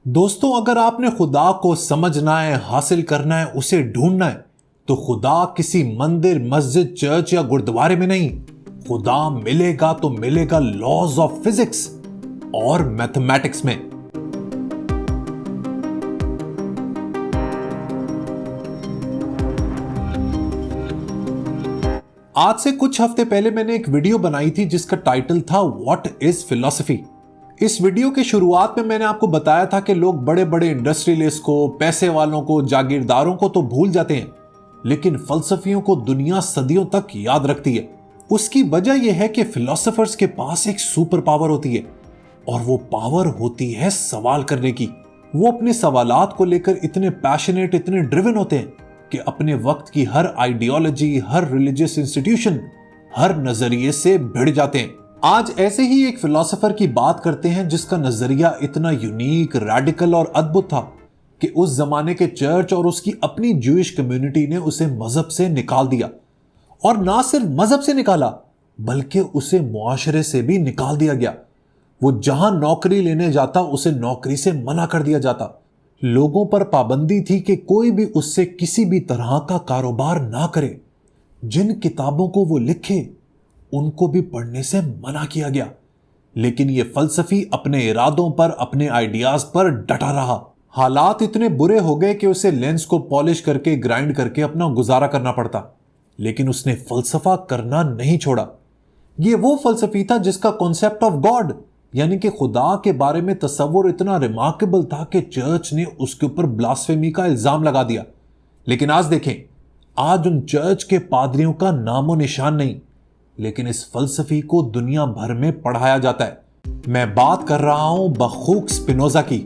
दोस्तों, अगर आपने खुदा को समझना है, हासिल करना है, उसे ढूंढना है, तो खुदा किसी मंदिर, मस्जिद, चर्च या गुरुद्वारे में नहीं। खुदा मिलेगा तो मिलेगा लॉज ऑफ फिजिक्स और मैथमेटिक्स में। आज से कुछ हफ्ते पहले मैंने एक वीडियो बनाई थी जिसका टाइटल था व्हाट इज फिलॉसफी। इस वीडियो के शुरुआत में मैंने आपको बताया था कि लोग बड़े बड़े इंडस्ट्रियलिस्ट को, पैसे वालों को, जागीरदारों को तो भूल जाते हैं, लेकिन फलसफियों को दुनिया सदियों तक याद रखती है। उसकी वजह यह है कि फिलोसोफर्स के पास एक सुपर पावर होती है, और वो पावर होती है सवाल करने की। वो अपने सवालात को लेकर इतने पैशनेट, इतने ड्रिवन होते हैं कि अपने वक्त की हर आइडियोलॉजी, हर रिलीजियस इंस्टीट्यूशन, हर नजरिए से भिड़ जाते हैं। आज ऐसे ही एक फिलोसोफर की बात करते हैं जिसका नजरिया इतना यूनिक, रेडिकल और अद्भुत था कि उस जमाने के चर्च और उसकी अपनी ज्यूइश कम्युनिटी ने उसे मजहब से निकाल दिया। और ना सिर्फ मजहब से निकाला, बल्कि उसे मुआशरे से भी निकाल दिया गया। वो जहां नौकरी लेने जाता उसे नौकरी से मना कर दिया जाता। लोगों पर पाबंदी थी कि कोई भी उससे किसी भी तरह का कारोबार ना करे। जिन किताबों को वो लिखे उनको भी पढ़ने से मना किया गया। लेकिन ये फलसफी अपने इरादों पर, अपने आइडियाज पर डटा रहा। हालात इतने बुरे हो गए कि उसे लेंस को पॉलिश करके, ग्राइंड करके अपना गुजारा करना पड़ता, लेकिन उसने फलसफा करना नहीं छोड़ा। ये वो फलसफी था जिसका कॉन्सेप्ट ऑफ गॉड, यानी कि खुदा के बारे में तस्वुर इतना रिमार्केबल था कि चर्च ने उसके ऊपर ब्लास्फेमी का इल्जाम लगा दिया। लेकिन आज देखें, आज उन चर्च के पादरियों का नामो निशान नहीं, लेकिन इस फलसफी को दुनिया भर में पढ़ाया जाता है। मैं बात कर रहा हूं बखूक स्पिनोजा की,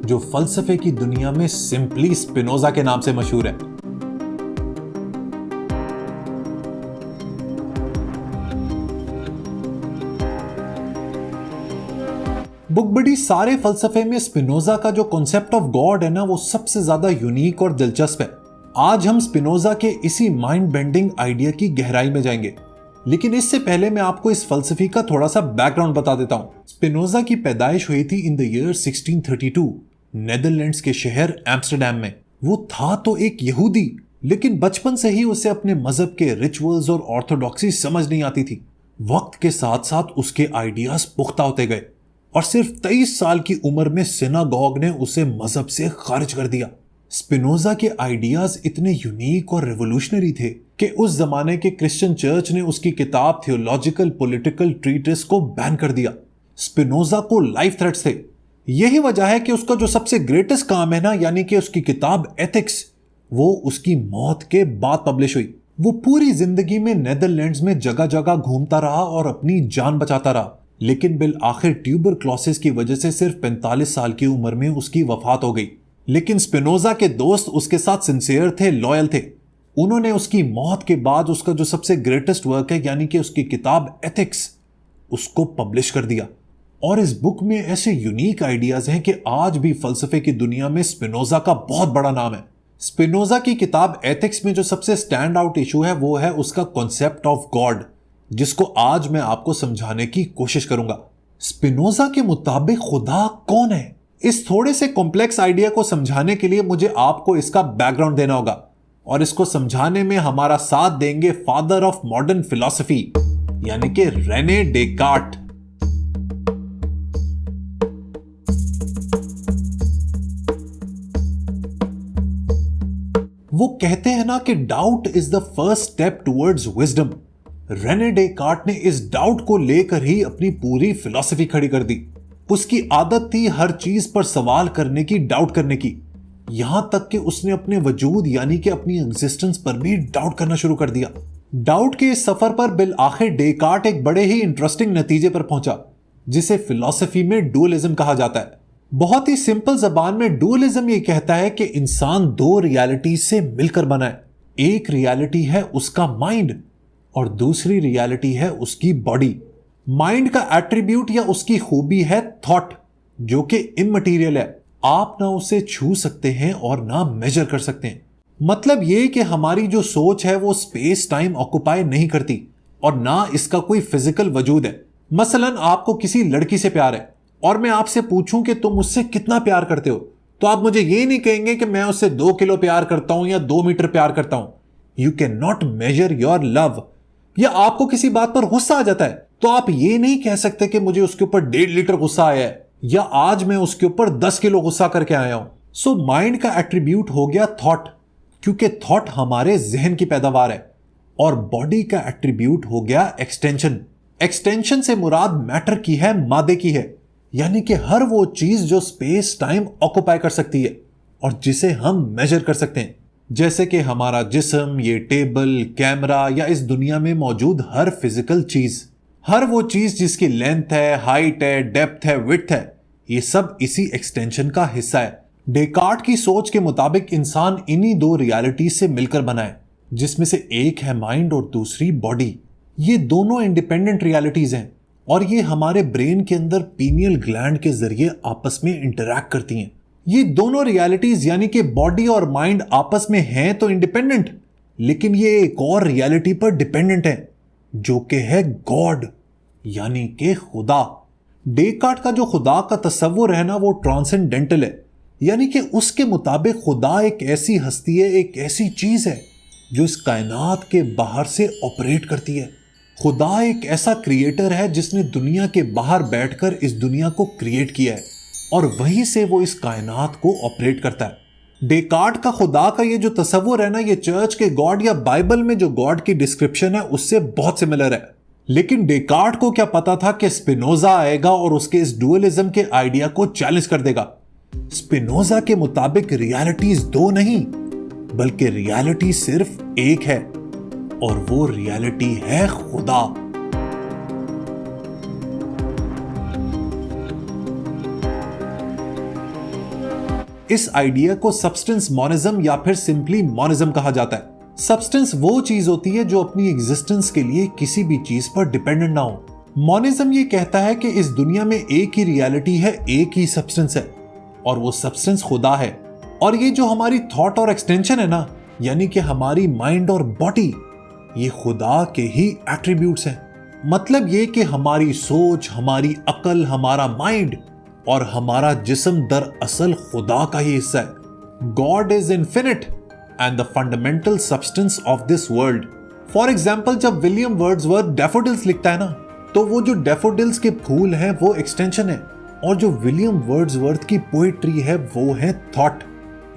जो फलसफे की दुनिया में सिंपली स्पिनोजा के नाम से मशहूर है। बुक बड़ी सारे फलसफे में स्पिनोजा का जो कॉन्सेप्ट ऑफ गॉड है ना, वो सबसे ज्यादा यूनिक और दिलचस्प है। आज हम स्पिनोजा के इसी माइंड बेंडिंग आइडिया की गहराई में जाएंगे, लेकिन इससे पहले मैं आपको इस फलसफी का थोड़ा सा बैकग्राउंड बता देता हूं। स्पिनोजा की पैदाइश हुई थी इन द ईयर 1632 नेदरलैंड्स के शहर एम्स्टरडैम में। वो था तो एक यहूदी, लेकिन बचपन से ही उसे अपने मजहब के रिचुअल्स और ऑर्थोडॉक्सी समझ नहीं आती थी। वक्त के साथ साथ उसके आइडियाज पुख्ता होते गए और सिर्फ 23 साल की उम्र में सिनागॉग ने उसे मजहब से खारिज कर दिया। स्पिनोजा के आइडियाज इतने यूनिक और रेवोल्यूशनरी थे कि उस जमाने के क्रिश्चियन चर्च ने उसकी किताब थियोलॉजिकल पॉलिटिकल ट्रीटिस को बैन कर दिया। स्पिनोजा को लाइफ थ्रेट्स थे। यही वजह है कि उसका जो सबसे ग्रेटेस्ट काम है ना, यानी कि उसकी किताब एथिक्स, वो उसकी मौत के बाद पब्लिश हुई। वो पूरी जिंदगी में नेदरलैंड्स में जगह जगह घूमता रहा और अपनी जान बचाता रहा, लेकिन बिल आखिर ट्यूबरक्लोसिस की वजह से सिर्फ 45 साल की उम्र में उसकी वफात हो गई। लेकिन स्पिनोजा के दोस्त उसके साथ सिंसियर थे, लॉयल थे। उन्होंने उसकी मौत के बाद उसका जो सबसे ग्रेटेस्ट वर्क है, यानी कि उसकी किताब एथिक्स, उसको पब्लिश कर दिया। और इस बुक में ऐसे यूनिक आइडियाज हैं कि आज भी फलसफे की दुनिया में स्पिनोजा का बहुत बड़ा नाम है। स्पिनोजा की किताब एथिक्स में जो सबसे स्टैंड आउट इशू है वो है उसका कॉन्सेप्ट ऑफ गॉड, जिसको आज मैं आपको समझाने की कोशिश करूंगा। स्पिनोजा के मुताबिक खुदा कौन है? इस थोड़े से कॉम्प्लेक्स आइडिया को समझाने के लिए मुझे आपको इसका बैकग्राउंड देना होगा, और इसको समझाने में हमारा साथ देंगे फादर ऑफ मॉडर्न फिलॉसफी, यानी कि रेने डेकार्ट। वो कहते हैं ना कि doubt is the first step towards wisdom. Rene Descartes ने इस डाउट को लेकर ही अपनी पूरी फिलॉसफी खड़ी कर दी। उसकी आदत थी हर चीज पर सवाल करने की, डाउट करने की। यहां तक कि उसने अपने वजूद यानी कि अपनी एग्जिस्टेंस पर भी डाउट करना शुरू कर दिया। डाउट के इस सफर पर बिल आखिर डेकार्ट एक बड़े ही इंटरेस्टिंग नतीजे पर पहुंचा, जिसे फिलॉसफी में डुअलिज्म कहा जाता है। बहुत ही सिंपल जबान में डुअलिज्म ये कहता है कि इंसान दो रियलिटी से मिलकर बना है। एक रियलिटी है उसका माइंड और दूसरी रियलिटी है उसकी बॉडी। माइंड का एट्रीब्यूट या उसकी खूबी है थॉट, जो कि इममटीरियल है। आप ना उसे छू सकते हैं और ना मेजर कर सकते हैं। मतलब यह कि हमारी जो सोच है वो स्पेस टाइम ऑक्युपाई नहीं करती और ना इसका कोई फिजिकल वजूद है। मसलन आपको किसी लड़की से प्यार है और मैं आपसे पूछूं कि तुम उससे कितना प्यार करते हो, तो आप मुझे ये नहीं कहेंगे कि मैं उससे 2 किलो प्यार करता हूं या 2 मीटर प्यार करता हूं। You can not major your love. या आपको किसी बात पर गुस्सा आ जाता है तो आप ये नहीं कह सकते कि मुझे उसके ऊपर 1.5 लीटर गुस्सा आया है या आज मैं उसके ऊपर 10 किलो गुस्सा करके आया हूं। सो माइंड का एट्रीब्यूट हो गया थॉट, क्योंकि थॉट हमारे जहन की पैदावार है। और बॉडी का एट्रीब्यूट हो गया एक्सटेंशन। एक्सटेंशन से मुराद मैटर की है, मादे की है, यानी कि हर वो चीज जो स्पेस टाइम ऑक्युपाई कर सकती है और जिसे हम मेजर कर सकते हैं, जैसे कि हमारा जिस्म, ये टेबल, कैमरा या इस दुनिया में मौजूद हर फिजिकल चीज। हर वो चीज जिसकी लेंथ है, हाइट है, डेप्थ है, विड्थ है, ये सब इसी एक्सटेंशन का हिस्सा है। डेकार्ट की सोच के मुताबिक इंसान इन्हीं 2 रियलिटीज से मिलकर बना है, जिसमें से एक है माइंड और दूसरी बॉडी। ये दोनों इंडिपेंडेंट रियलिटीज हैं और ये हमारे ब्रेन के अंदर पीनियल ग्लैंड के जरिए आपस में इंटरैक्ट करती हैं। ये दोनों रियलिटीज यानी कि बॉडी और माइंड आपस में हैं तो इंडिपेंडेंट, लेकिन ये एक और रियलिटी पर डिपेंडेंट है जो कि है गॉड, यानी कि खुदा। डेकार्ट का जो खुदा का तस्वुर है ना, वो ट्रांसेंडेंटल है, यानी कि उसके मुताबिक खुदा एक ऐसी हस्ती है, एक ऐसी चीज है जो इस कायनात के बाहर से ऑपरेट करती है। खुदा एक ऐसा क्रिएटर है जिसने दुनिया के बाहर बैठकर इस दुनिया को क्रिएट किया है और वहीं से वो इस कायनात को ऑपरेट करता है। डेकार्ट का खुदा का ये जो तस्वुर है ना, ये चर्च के गॉड या बाइबल में जो गॉड की डिस्क्रिप्शन है उससे बहुत सिमिलर है। लेकिन डेकार्ट को क्या पता था कि स्पिनोजा आएगा और उसके इस डुअलिज्म के आइडिया को चैलेंज कर देगा। स्पिनोजा के मुताबिक रियलिटीज 2 नहीं बल्कि रियलिटी सिर्फ एक है और वो रियलिटी है खुदा। इस आइडिया को सब्सटेंस मॉनिज्म या फिर सिंपली मॉनिज्म कहा जाता है। सब्सटेंस वो चीज होती है जो अपनी एग्जिस्टेंस के लिए किसी भी चीज पर डिपेंडेंट ना हो। मॉनिज्म ये कहता है कि इस दुनिया में एक ही रियलिटी है, एक ही सब्सटेंस है और वो सब्सटेंस खुदा है। और ये जो हमारी थॉट और एक्सटेंशन है ना, यानी कि हमारी माइंड और बॉडी, ये खुदा के ही एट्रीब्यूट्स हैं। मतलब ये कि हमारी सोच, हमारी अकल, हमारा माइंड और हमारा जिस्म दरअसल खुदा का ही हिस्सा है। God is infinite and the fundamental substance of this world. For example, जब विलियम वर्ड्सवर्थ डैफोडिल्स लिखता है ना, तो वो जो डैफोडिल्स के फूल हैं वो एक्सटेंशन है और जो विलियम वर्ड्सवर्थ की पोएट्री है वो है थॉट।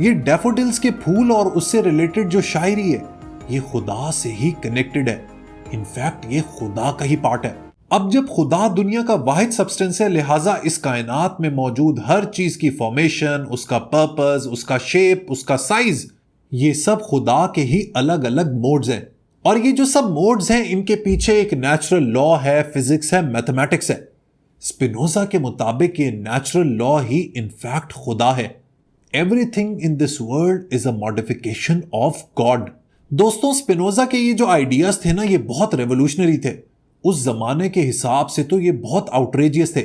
ये डैफोडिल्स के फूल और उससे रिलेटेड जो शायरी है ये खुदा से ही कनेक्टेड है। इनफैक्ट ये खुदा का ही पार्ट है। अब जब खुदा दुनिया का वाहिद सब्सटेंस है, लिहाजा इस कायनात में मौजूद हर चीज की फॉर्मेशन, उसका पर्पस, उसका शेप, उसका साइज, ये सब खुदा के ही अलग अलग मोड्स हैं। और ये जो सब मोड्स हैं इनके पीछे एक नेचुरल लॉ है, फिजिक्स है, मैथमेटिक्स है। स्पिनोजा के मुताबिक ये नेचुरल लॉ ही इनफैक्ट खुदा है। Everything in this world is a modification of God. दोस्तों, स्पिनोजा के ये जो आइडियाज थे ना, ये बहुत रेवोल्यूशनरी थे। उस जमाने के हिसाब से तो ये बहुत आउटरेजियस थे।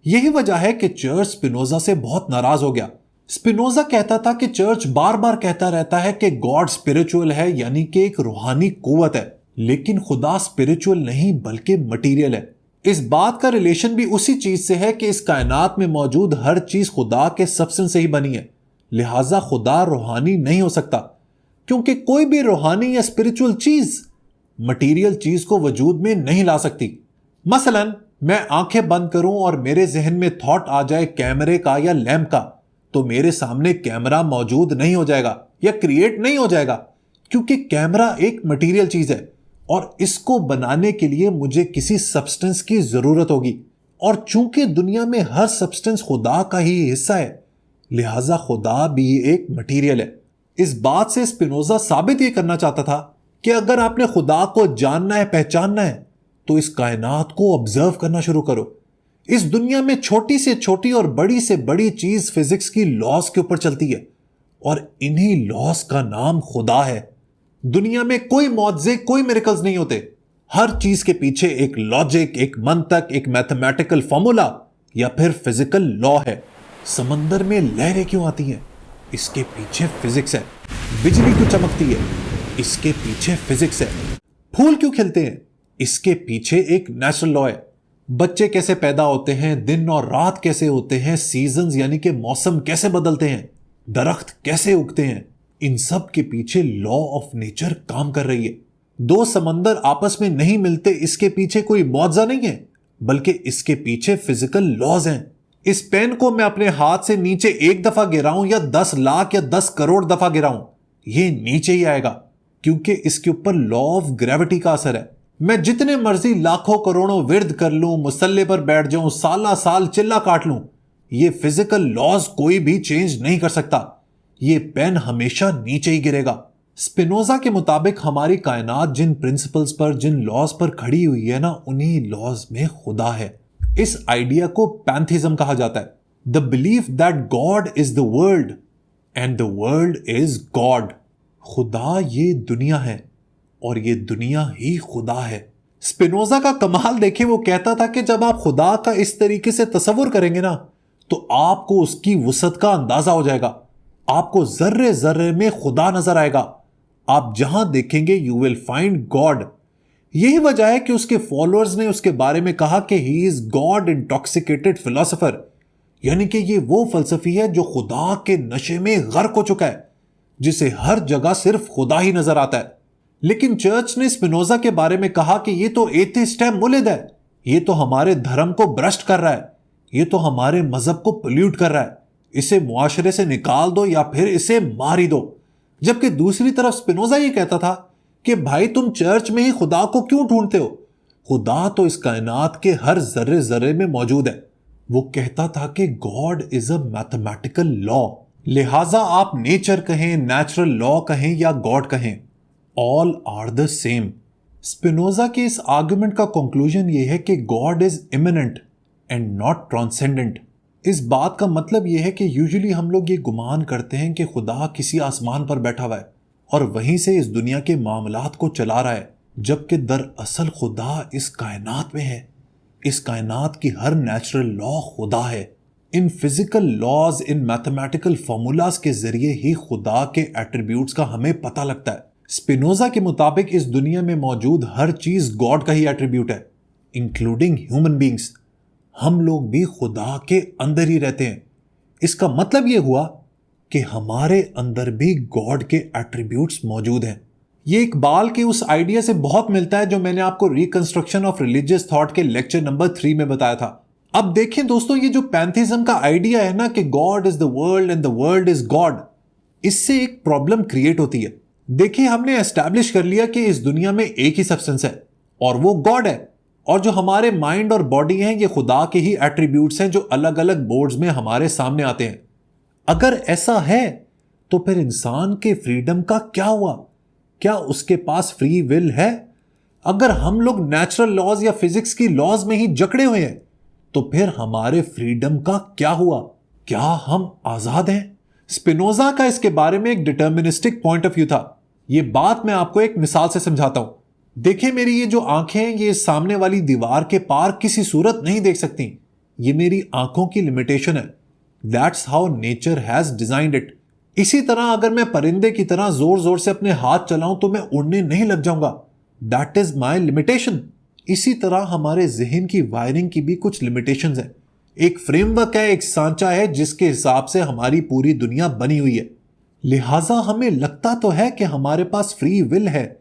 यही वजह है कि चर्च स्पिनोजा से बहुत नाराज हो गया। स्पिनोजा कहता था कि चर्च बार बार कहता रहता है कि गॉड स्पिरिचुअल है, यानी कि एक रूहानी कुव्वत है, लेकिन खुदा स्पिरिचुअल नहीं बल्कि मटीरियल है। इस बात का रिलेशन भी उसी चीज से है कि इस कायनात में मौजूद हर चीज खुदा के सब्सटेंस से ही बनी है, लिहाजा खुदा रूहानी नहीं हो सकता, क्योंकि कोई भी रूहानी या स्पिरिचुअल चीज मटीरियल चीज को वजूद में नहीं ला सकती। मसलन मैं आंखें बंद करूं और मेरे जहन में थॉट आ जाए कैमरे का या लैंप का, तो मेरे सामने कैमरा मौजूद नहीं हो जाएगा या क्रिएट नहीं हो जाएगा, क्योंकि कैमरा एक मटीरियल चीज है और इसको बनाने के लिए मुझे किसी सब्सटेंस की जरूरत होगी। और चूंकि दुनिया में हर सब्सटेंस खुदा का ही हिस्सा है, लिहाजा खुदा भी एक मटीरियल है। इस बात से स्पिनोजा साबित यह करना चाहता था कि अगर आपने खुदा को जानना है, पहचानना है, तो इस कायनात को ऑब्जर्व करना शुरू करो। इस दुनिया में छोटी से छोटी और बड़ी से बड़ी चीज फिजिक्स की लॉस के ऊपर चलती है और इन्हीं लॉस का नाम खुदा है। दुनिया में कोई मौजज़े, कोई मिरेकल्स नहीं होते। हर चीज के पीछे एक लॉजिक, एक मंतक, एक मैथमेटिकल फॉर्मूला या फिर फिजिकल लॉ है। समंदर में लहरें क्यों आती हैं? इसके पीछे फिजिक्स है। बिजली क्यों चमकती है? इसके पीछे फिजिक्स है। फूल क्यों खिलते हैं? इसके पीछे एक नेचुरल लॉ है। बच्चे कैसे पैदा होते हैं, दिन और रात कैसे होते हैं, सीजन्स यानी कि मौसम कैसे बदलते हैं, दरख्त कैसे उगते हैं, इन सब के पीछे लॉ ऑफ नेचर काम कर रही है। दो समंदर आपस में नहीं मिलते, इसके पीछे कोई मुआवजा नहीं है, बल्कि इसके पीछे फिजिकल लॉज हैं। इस पेन को मैं अपने हाथ से नीचे एक दफा गिराऊं या 10 लाख या 10 करोड़ दफा गिराऊं, ये नीचे ही आएगा, क्योंकि इसके ऊपर लॉ ऑफ ग्रेविटी का असर है। मैं जितने मर्जी लाखों करोड़ों विर्द कर लूं, मुसल्ले पर बैठ जाऊं, साला साल चिल्ला काट लूं, ये फिजिकल लॉज कोई भी चेंज नहीं कर सकता। ये पेन हमेशा नीचे ही गिरेगा। स्पिनोजा के मुताबिक हमारी कायनात जिन प्रिंसिपल्स पर, जिन लॉज पर खड़ी हुई है ना, उन्हीं लॉज में खुदा है। इस आइडिया को पैंथिज्म कहा जाता है। The belief that God is the world and the world is God. खुदा ये दुनिया है और ये दुनिया ही खुदा है। स्पिनोजा का कमाल देखिए, वो कहता था कि जब आप खुदा का इस तरीके से तसव्वुर करेंगे ना, तो आपको उसकी वुसअत का अंदाजा हो जाएगा। आपको जर्रे जर्रे में खुदा नजर आएगा। आप जहां देखेंगे यू विल फाइंड गॉड। यही वजह है कि उसके फॉलोअर्स ने उसके बारे में कहा कि he is God intoxicated philosopher, यानी कि ये वो फलसफी है जो खुदा के नशे में गर्क हो चुका है, जिसे हर जगह सिर्फ खुदा ही नजर आता है। लेकिन चर्च ने स्पिनोजा के बारे में कहा कि ये तो एथिस्ट है, मुलिद है, ये तो हमारे धर्म को भ्रष्ट कर रहा है, ये तो हमारे मजहब को पोल्यूट कर रहा है, इसे मुआशरे से निकाल दो या फिर इसे मार ही दो। जबकि दूसरी तरफ स्पिनोजा ये कहता था कि भाई तुम चर्च में ही खुदा को क्यों ढूंढते हो, खुदा तो इस कायनात के हर जर्रे जर्रे में मौजूद है। वो कहता था कि God is a mathematical law, लिहाजा आप नेचर कहें, नेचुरल लॉ कहें या गॉड कहें, all are the same. Spinoza के इस आर्गुमेंट का कंक्लूजन यह है कि God is immanent and not transcendent. इस बात का मतलब यह है कि यूजुअली हम लोग ये गुमान करते हैं कि खुदा किसी आसमान पर बैठा हुआ है और वहीं से इस दुनिया के मामलात को चला रहा है, जबकि दरअसल खुदा इस कायनात में है। इस कायनात की हर नेचुरल लॉ खुदा है। In physical laws, in mathematical formulas के जरिए ही खुदा के एट्रीब्यूट्स का हमें पता लगता है। स्पिनोजा के मुताबिक इस दुनिया में मौजूद हर चीज गॉड का ही एट्रीब्यूट है, इंक्लूडिंग ह्यूमन बींग्स। हम लोग भी खुदा के अंदर ही रहते हैं। इसका मतलब यह हुआ कि हमारे अंदर भी गॉड के एट्रीब्यूट्स मौजूद हैं। ये इकबाल के उस आइडिया से बहुत मिलता है जो मैंने आपको रिकंस्ट्रक्शन ऑफ रिलीजियस थॉट के लेक्चर नंबर 3 में बताया था। अब देखें दोस्तों, ये जो पैंथिज्म का आइडिया है ना कि God is the world and the world is God, इससे एक प्रॉब्लम क्रिएट होती है। देखिए, हमने एस्टैब्लिश कर लिया कि इस दुनिया में एक ही सब्सटेंस है और वो गॉड है, और जो हमारे माइंड और बॉडी हैं ये खुदा के ही एट्रीब्यूट्स हैं जो अलग अलग बोर्ड्स में हमारे सामने आते हैं। अगर ऐसा है तो फिर इंसान के फ्रीडम का क्या हुआ? क्या उसके पास फ्री विल है? अगर हम लोग नेचुरल लॉज या फिजिक्स की लॉज में ही जकड़े हुए हैं तो फिर हमारे फ्रीडम का क्या हुआ? क्या हम आजाद हैं? स्पिनोजा का इसके बारे में एक डिटर्मिनिस्टिक पॉइंट ऑफ व्यू था। यह बात मैं आपको एक मिसाल से समझाता हूं। देखिए, मेरी ये जो आंखें हैं ये सामने वाली दीवार के पार किसी सूरत नहीं देख सकती। ये मेरी आंखों की लिमिटेशन है। That's how nature has designed it. इसी तरह अगर मैं परिंदे की तरह जोर जोर से अपने हाथ चलाऊं तो मैं उड़ने नहीं लग जाऊंगा। That is my limitation. इसी तरह हमारे जहन की वायरिंग की भी कुछ लिमिटेशंस हैं। एक फ्रेमवर्क है, एक सांचा है जिसके हिसाब से हमारी पूरी दुनिया बनी हुई है। लिहाजा हमें लगता तो है कि हमारे पास फ्री विल है,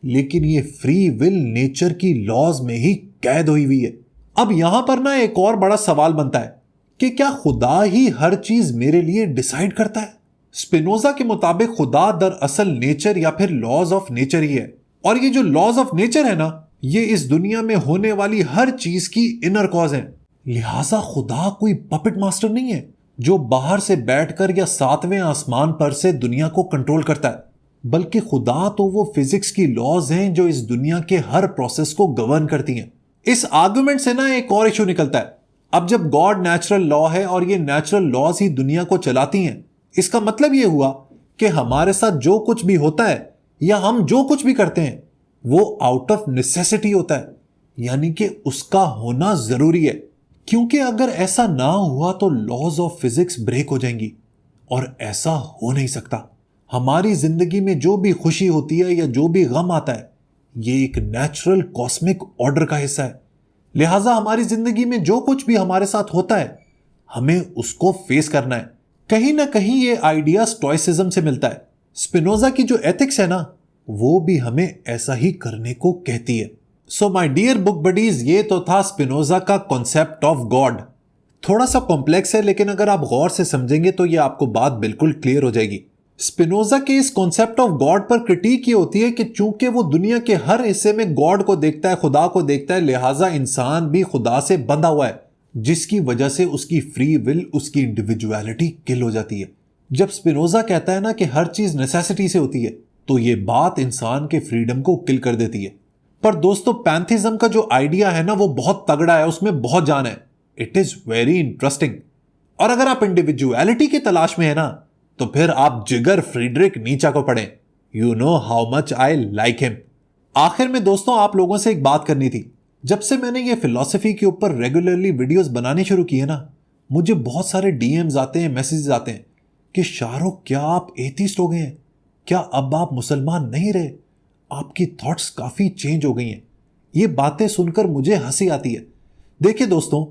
लेकिन ये फ्री विल नेचर की लॉज में ही कैद हुई है। अब यहां पर ना एक और बड़ा सवाल बनता है कि क्या खुदा ही हर चीज मेरे लिए डिसाइड करता है? स्पिनोजा के मुताबिक खुदा दरअसल नेचर या फिर लॉज ऑफ नेचर ही है, और ये जो लॉज ऑफ नेचर है ना, ये इस दुनिया में होने वाली हर चीज की इनर कॉज है। लिहाजा खुदा कोई पपेट मास्टर नहीं है जो बाहर से बैठकर या 7वें आसमान पर से दुनिया को कंट्रोल करता है, बल्कि खुदा तो वो फिजिक्स की लॉज हैं जो इस दुनिया के हर प्रोसेस को गवर्न करती हैं। इस आर्गुमेंट से ना एक और इशू निकलता है। अब जब गॉड नेचुरल लॉ है और ये नेचुरल लॉज ही दुनिया को चलाती हैं, इसका मतलब ये हुआ कि हमारे साथ जो कुछ भी होता है या हम जो कुछ भी करते हैं वो आउट ऑफ नेसेसिटी होता है, यानी कि उसका होना जरूरी है। क्योंकि अगर ऐसा ना हुआ तो लॉज ऑफ फिजिक्स ब्रेक हो जाएंगी, और ऐसा हो नहीं सकता। हमारी जिंदगी में जो भी खुशी होती है या जो भी गम आता है, ये एक नेचुरल कॉस्मिक ऑर्डर का हिस्सा है। लिहाजा हमारी जिंदगी में जो कुछ भी हमारे साथ होता है हमें उसको फेस करना है। कहीं ना कहीं ये आइडिया स्टोइसिज्म से मिलता है। स्पिनोजा की जो एथिक्स है ना वो भी हमें ऐसा ही करने को कहती है। So my dear book buddies, ये तो था स्पिनोजा का कॉन्सेप्ट ऑफ गॉड। थोड़ा सा कॉम्प्लेक्स है लेकिन अगर आप गौर से समझेंगे तो ये आपको बात बिल्कुल क्लियर हो जाएगी। स्पिनोजा के इस कॉन्सेप्ट ऑफ गॉड पर क्रिटिक ये होती है कि चूंकि वो दुनिया के हर हिस्से में गॉड को देखता है, खुदा को देखता है, लिहाजा इंसान भी खुदा से बंधा हुआ है, जिसकी वजह से उसकी फ्री विल, उसकी इंडिविजुअलिटी किल हो जाती है। जब स्पिनोजा कहता है ना कि हर चीज नेसेसिटी से होती है तो ये बात इंसान के फ्रीडम को किल कर देती है। पर दोस्तों, पैंथिज्म का जो आइडिया है ना वो बहुत तगड़ा है, उसमें बहुत जान है। It is very interesting. और अगर आप इंडिविजुअलिटी की तलाश में है ना तो फिर आप जिगर फ्रीडरिक नीचा को पढ़ें। You know how much I like him. आखिर में दोस्तों, आप लोगों से एक बात करनी थी। जब से मैंने ये फिलॉसफी के ऊपर रेगुलरली वीडियोस बनानी शुरू की है ना, मुझे बहुत सारे डीएम्स आते हैं, मैसेजेस आते हैं कि शाहरुख, क्या आप एथिस्ट हो गए हैं? क्या अब आप मुसलमान नहीं रहे? आपकी थॉट्स काफी चेंज हो गई हैं। ये बातें सुनकर मुझे हंसी आती है। देखिए दोस्तों,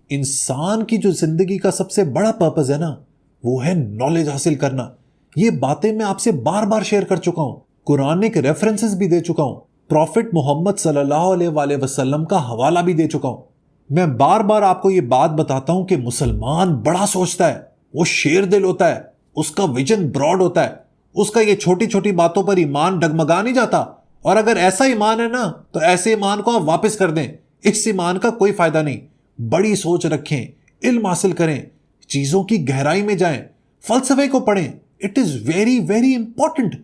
इंसान की जो जिंदगी का सबसे बड़ा पर्पस है ना वो है नॉलेज हासिल करना। ये बातें मैं आपसे बार बार शेयर कर चुका हूं, कुरानिक रेफरेंसेस भी दे चुका हूं, प्रॉफिट मोहम्मद सल्लल्लाहु अलैहि वसल्लम का हवाला भी दे चुका हूं। मैं बार बार आपको ये बात बताता हूं कि मुसलमान बड़ा सोचता है, वो शेर दिल होता है, उसका विजन ब्रॉड होता है, उसका ये छोटी छोटी बातों पर ईमान डगमगा नहीं जाता। और अगर ऐसा ईमान है ना तो ऐसे ईमान को आप वापस कर दें। इस ईमान का कोई फायदा नहीं। बड़ी सोच रखें, इल्म हासिल करें, चीजों की गहराई में जाएं, फलसफे को पढ़ें। It is very very important.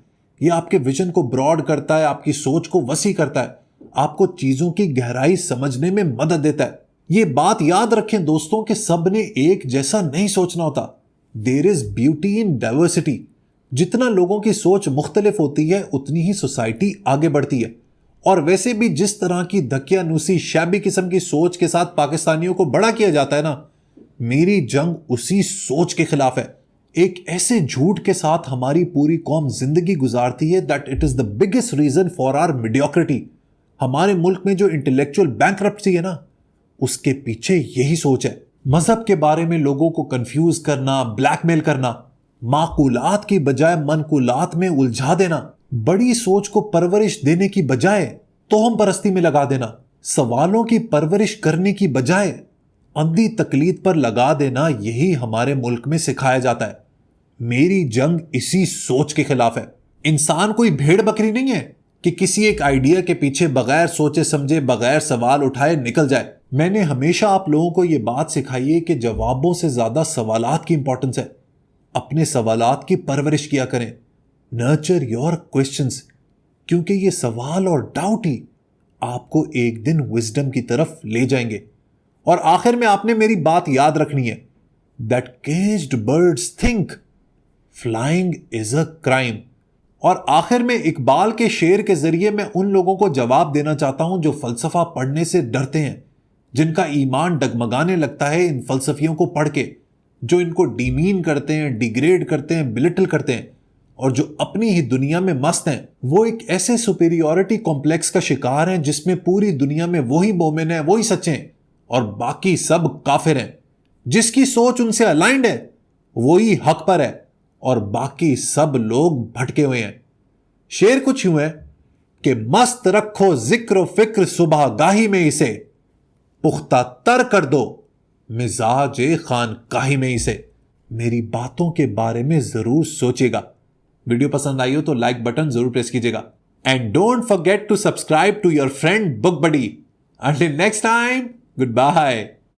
ये आपके विजन को ब्रॉड करता है, आपकी सोच को वसी करता है, आपको चीजों की गहराई समझने में मदद देता है। ये बात याद रखें दोस्तों कि सबने एक जैसा नहीं सोचना होता। There is beauty in diversity. जितना लोगों की सोच मुख्तलिफ होती है उतनी ही सोसाइटी आगे बढ़ती है। और वैसे भी जिस तरह की धकियानुसी शैबी किस्म की सोच के साथ पाकिस्तानियों को बड़ा किया जाता है ना, मेरी जंग उसी सोच के खिलाफ है। एक ऐसे झूठ के साथ हमारी पूरी कौम जिंदगी गुजारती है that it is the biggest reason for our mediocrity. हमारे मुल्क में जो इंटेलेक्चुअल बैंकरप्सी है ना उसके पीछे यही सोच है। मजहब के बारे में लोगों को कंफ्यूज करना, ब्लैकमेल करना, माकूलात की बजाय मनकूलात में उलझा देना, बड़ी सोच को परवरिश देने की बजाय तोहम परस्ती में लगा देना, सवालों की परवरिश करने की बजाय अंधी तकलीद पर लगा देना, यही हमारे मुल्क में सिखाया जाता है। मेरी जंग इसी सोच के खिलाफ है। इंसान कोई भेड़ बकरी नहीं है कि किसी एक आइडिया के पीछे बगैर सोचे समझे, बगैर सवाल उठाए निकल जाए। मैंने हमेशा आप लोगों को यह बात सिखाई है कि जवाबों से ज्यादा सवालात की इंपॉर्टेंस है। अपने सवालात की परवरिश किया करें। नर्चर योर क्वेश्चंस, क्योंकि ये सवाल और डाउट ही आपको एक दिन विजडम की तरफ ले जाएंगे। और आखिर में आपने मेरी बात याद रखनी है, that caged birds think, flying is a crime. और आखिर में इकबाल के शेर के जरिए मैं उन लोगों को जवाब देना चाहता हूं जो फलसफा पढ़ने से डरते हैं, जिनका ईमान डगमगाने लगता है इन फलसफियों को पढ़ के, जो इनको डिमीन करते हैं, डिग्रेड करते हैं, बिलिटल करते हैं, और जो अपनी ही दुनिया में मस्त हैं। वो एक ऐसे सुपीरियॉरिटी कॉम्प्लेक्स का शिकार हैं जिसमें पूरी दुनिया में वही मोमिन है, वही सच्चे हैं और बाकी सब काफिर हैं। जिसकी सोच उनसे अलाइंड है वही हक पर है और बाकी सब लोग भटके हुए हैं। शेर कुछ यूं है कि मस्त रखो जिक्र फिक्र सुबह गाही में इसे, पुख्ता तर कर दो मिजाज खानकाही में इसे। मेरी बातों के बारे में जरूर सोचिएगा। वीडियो पसंद आई हो तो लाइक बटन जरूर प्रेस कीजिएगा। And don't forget to subscribe to your friend book buddy. Until next time, goodbye.